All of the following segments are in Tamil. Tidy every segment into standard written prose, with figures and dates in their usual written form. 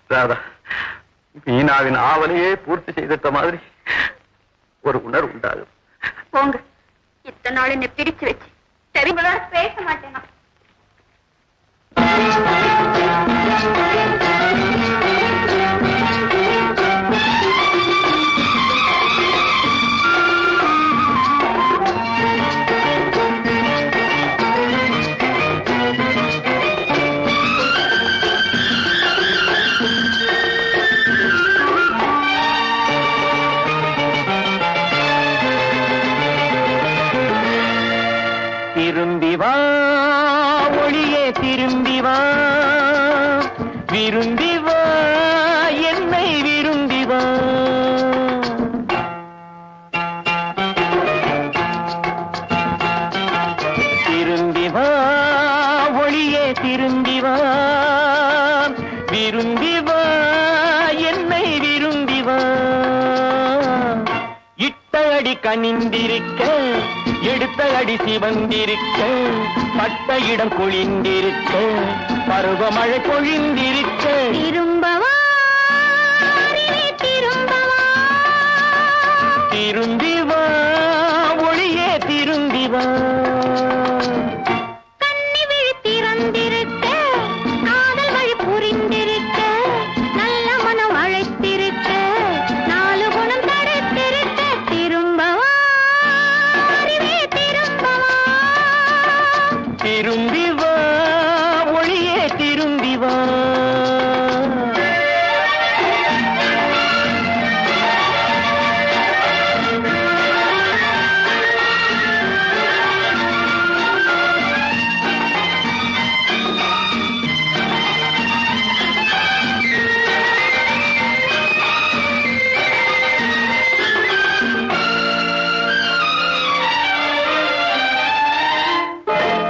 ராதா, மீனாவின் ஆவலையே பூர்த்தி செய்திட்ட மாதிரி ஒரு உணர்வு உண்டாகும். போங்க, இத்தனை நாள் என்னை பிரிச்சு வச்சு சரி பேச மாட்டேனா? திரும்பி வா ஒளியே, திரும்பி வா, விரும்பி வா, என்னை விரும்பி வா. திரும்பி வா ஒளியே, திரும்பி வா, விரும்பி வா, என்னை விரும்பி வா. இட்ட அடி கனிந்திருக்க, எடுத்த அடி சிவந்திருக்க, பட்ட இடம் குளிந்திருக்க, பருவமழை பொழிந்திருக்க. திரும்பவா திரும்பவா, திரும்பி வா ஒளியே, திரும்பி வா. கண்ணி விழி திறந்திருக்க, காதல் வழி புரிந்திருக்க, நல்ல மனம் அழைத்திருக்க, நாலு குணம் தடுத்திருக்க. திரும்பவா திரும்பி வா ஒளியே, திரும்பி வா.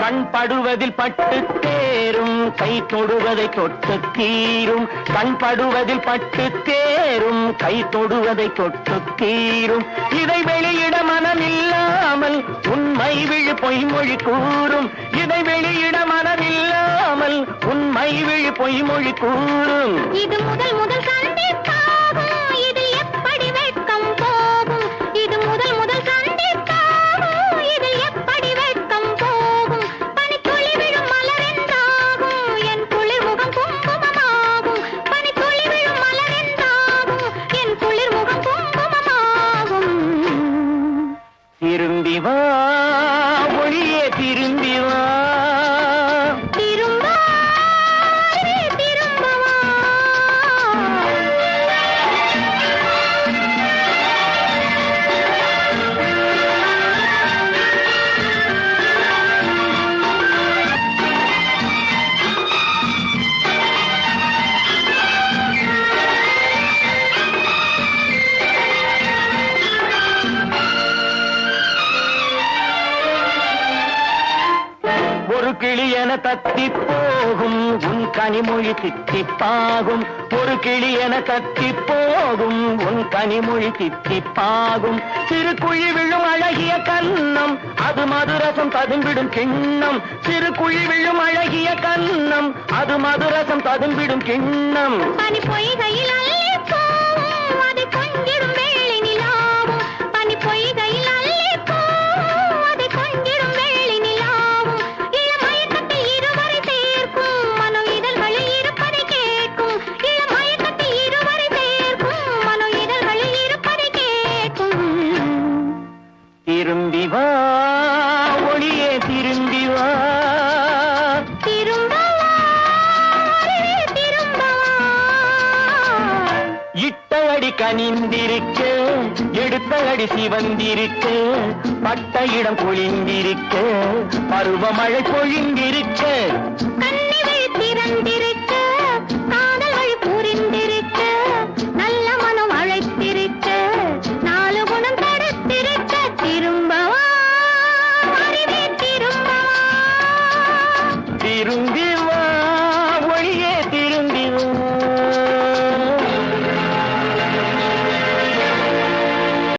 கண் படுவதில் பட்டு தேரும், கை தொடுவதை தொட்டு தீரும். கண் படுவதில் பட்டு தேரும், கை தொடுவதை தொட்டு தீரும். இதை வெளியிட மனமில்லாமல் உண்மை விழு பொய்மொழி கூறும். இதை வெளியிட மனமில்லாமல் உண்மை விழு பொய்மொழி கூறும். இது முதல் முதல் சந்திப்பாகும், இது எப்படி வெட்கம் போகும். இது முதல் முதல் சந்திப்பாகும், இது எப்படி வெட்கம் போகும். பனித்துளி விழும் மலரென்றாகும், என் குளிர் முகம் குங்குமமாகும். பனித்துளி விழும் மலரென்றாகும், என் குளிர் முகம் குங்குமமாகும். திரும்பி வா ஒளியே, திரும்பி வா. திரும்பவா திரும்பவா. ஒரு கிளி என தத்தி போகும், உன் கனிமொழி தித்திப்பாகும். ஒரு கிளி என தத்தி போகும், உன் கனிமொழி தித்திப்பாகும். சிறு குழி விழும் அழகிய கன்னம், அது மதுரசம் ததும்பிடும் கிண்ணம். சிறு குழி விழும் அழகிய கன்னம், அது மதுரசம் ததும்பிடும் கிண்ணம். பனி பொய்கையில் அள்ளி போகும், அதை கொஞ்சிடும் வேளை நிலாவும். பனி பொய்கையில் அள்ளி போகும், அதை கொஞ்சிடும் வேளை நிலாவும். இளமயக்கத்தில் இருவரை சேர்க்கும், மனோ இதழ்களில் இருப்பதை கேட்கும். இளமயக்கத்தில் இருவரை சேர்க்கும், மனோ இதழ்களில் இருப்பதை கேட்கும். திரும்பி வா ஒளியே, திரும்பி வா. திரும்பவா திரும்பவா. இட்ட அடி கனிந்திருக்க, எடுத்த அடி சிவந்திருக்க, பட்ட இடம் பொழிந்திருக்க, பருவமழை பொழிந்திருக்க.